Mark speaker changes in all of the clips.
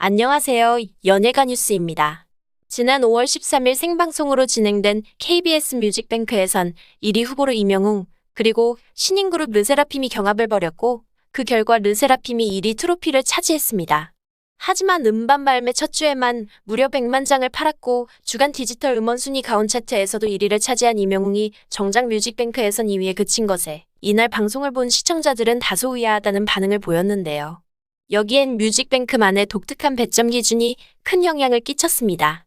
Speaker 1: 안녕하세요. 연예가 뉴스입니다. 지난 5월 13일 생방송으로 진행된 KBS 뮤직뱅크에선 1위 후보로 이명웅, 그리고 신인그룹 르세라핌이 경합을 벌였고 그 결과 르세라핌이 1위 트로피를 차지했습니다. 하지만 음반 발매 첫 주에만 무려 100만 장을 팔았고 주간 디지털 음원 순위 가온 차트에서도 1위를 차지한 이명웅이 정작 뮤직뱅크에선 2위에 그친 것에 이날 방송을 본 시청자들은 다소 의아하다는 반응을 보였는데요. 여기엔 뮤직뱅크만의 독특한 배점 기준이 큰 영향을 끼쳤습니다.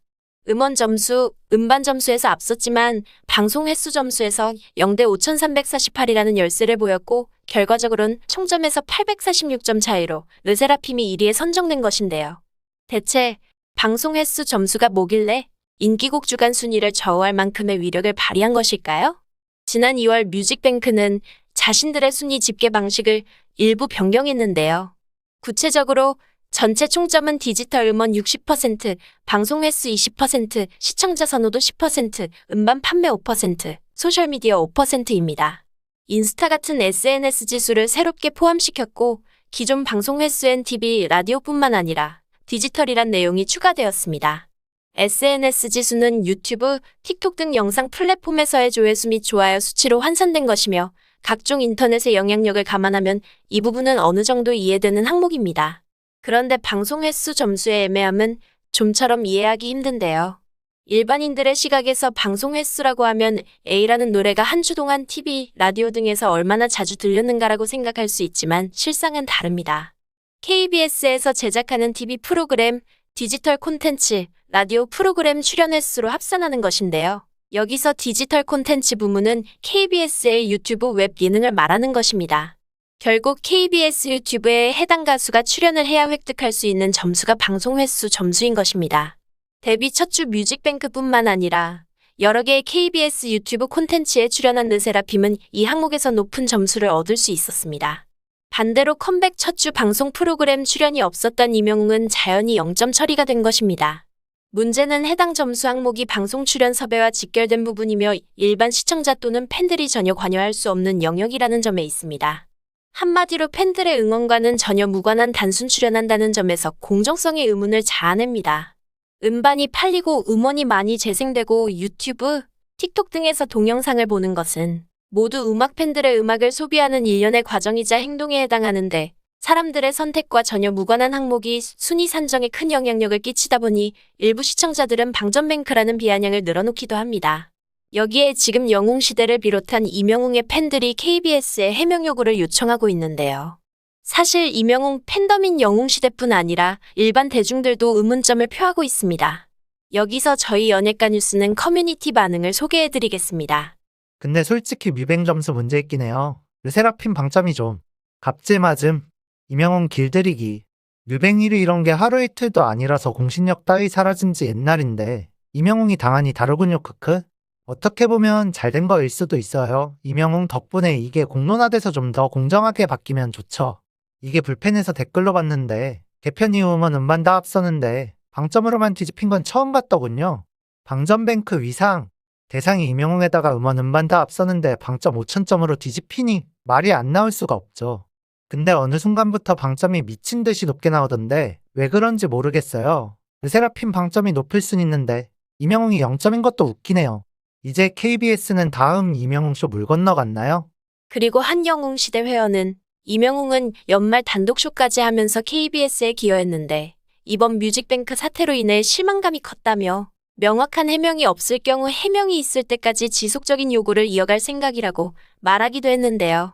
Speaker 1: 음원 점수, 음반 점수에서 앞섰지만 방송 횟수 점수에서 0대 5348이라는 열세를 보였고 결과적으로는 총점에서 846점 차이로 르세라핌이 1위에 선정된 것인데요. 대체 방송 횟수 점수가 뭐길래 인기곡 주간 순위를 좌우할 만큼의 위력을 발휘한 것일까요? 지난 2월 뮤직뱅크는 자신들의 순위 집계 방식을 일부 변경했는데요. 구체적으로 전체 총점은 디지털 음원 60%, 방송 횟수 20%, 시청자 선호도 10%, 음반 판매 5%, 소셜미디어 5%입니다. 인스타 같은 SNS 지수를 새롭게 포함시켰고 기존 방송 횟수엔 TV, 라디오뿐만 아니라 디지털이란 내용이 추가되었습니다. SNS 지수는 유튜브, 틱톡 등 영상 플랫폼에서의 조회수 및 좋아요 수치로 환산된 것이며 각종 인터넷의 영향력을 감안하면 이 부분은 어느 정도 이해되는 항목입니다. 그런데 방송 횟수 점수의 애매함은 좀처럼 이해하기 힘든데요. 일반인들의 시각에서 방송 횟수라고 하면 A라는 노래가 한 주 동안 TV, 라디오 등에서 얼마나 자주 들렸는가라고 생각할 수 있지만 실상은 다릅니다. KBS에서 제작하는 TV 프로그램, 디지털 콘텐츠, 라디오 프로그램 출연 횟수로 합산하는 것인데요. 여기서 디지털 콘텐츠 부문은 KBS의 유튜브 웹 예능을 말하는 것입니다. 결국 KBS 유튜브에 해당 가수가 출연을 해야 획득할 수 있는 점수가 방송 횟수 점수인 것입니다. 데뷔 첫 주 뮤직뱅크뿐만 아니라 여러 개의 KBS 유튜브 콘텐츠에 출연한 르세라핌은 이 항목에서 높은 점수를 얻을 수 있었습니다. 반대로 컴백 첫 주 방송 프로그램 출연이 없었던 이명웅은 자연히 0점 처리가 된 것입니다. 문제는 해당 점수 항목이 방송 출연 섭외와 직결된 부분이며 일반 시청자 또는 팬들이 전혀 관여할 수 없는 영역이라는 점에 있습니다. 한마디로 팬들의 응원과는 전혀 무관한 단순 출연한다는 점에서 공정성의 의문을 자아냅니다. 음반이 팔리고 음원이 많이 재생되고 유튜브, 틱톡 등에서 동영상을 보는 것은 모두 음악 팬들의 음악을 소비하는 일련의 과정이자 행동에 해당하는데 사람들의 선택과 전혀 무관한 항목이 순위 산정에 큰 영향력을 끼치다 보니 일부 시청자들은 방전뱅크라는 비아냥을 늘어놓기도 합니다. 여기에 지금 영웅 시대를 비롯한 이명웅의 팬들이 KBS에 해명 요구를 요청하고 있는데요. 사실 이명웅 팬덤인 영웅 시대뿐 아니라 일반 대중들도 의문점을 표하고 있습니다. 여기서 저희 연예가 뉴스는 커뮤니티 반응을 소개해드리겠습니다.
Speaker 2: 근데 솔직히 뮤뱅 점수 문제 있긴 해요. 르세라핌 방점이 좀 갑질맞음, 이명웅 길들이기, 뮤뱅 1위 이런 게 하루 이틀도 아니라서 공신력 따위 사라진 지 옛날인데 이명웅이 당하니 다르군요 크크. 어떻게 보면 잘된 거일 수도 있어요. 이명웅 덕분에 이게 공론화돼서 좀 더 공정하게 바뀌면 좋죠. 이게 불펜에서 댓글로 봤는데 개편 이후 음원 음반 다 앞서는데 방점으로만 뒤집힌 건 처음 봤더군요. 방점뱅크 위상 대상이 이명웅에다가 음원 음반 다 앞서는데 방점 5,000점으로 뒤집히니 말이 안 나올 수가 없죠. 근데 어느 순간부터 방점이 미친 듯이 높게 나오던데 왜 그런지 모르겠어요. 르세라핌 방점이 높을 순 있는데 이명웅이 0점인 것도 웃기네요. 이제 KBS는 다음 이명웅 쇼 물 건너갔나요?
Speaker 1: 그리고 한영웅 시대 회원은 이명웅은 연말 단독 쇼까지 하면서 KBS에 기여했는데 이번 뮤직뱅크 사태로 인해 실망감이 컸다며 명확한 해명이 없을 경우 해명이 있을 때까지 지속적인 요구를 이어갈 생각이라고 말하기도 했는데요.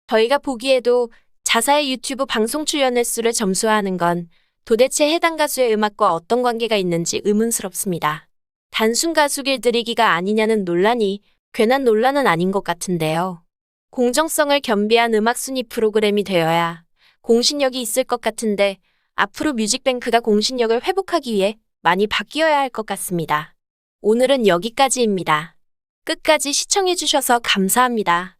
Speaker 1: 저희가 보기에도 자사의 유튜브 방송 출연 횟수를 점수화하는 건 도대체 해당 가수의 음악과 어떤 관계가 있는지 의문스럽습니다. 단순 가수 길들이기가 아니냐는 논란이 괜한 논란은 아닌 것 같은데요. 공정성을 겸비한 음악 순위 프로그램이 되어야 공신력이 있을 것 같은데 앞으로 뮤직뱅크가 공신력을 회복하기 위해 많이 바뀌어야 할 것 같습니다. 오늘은 여기까지입니다. 끝까지 시청해주셔서 감사합니다.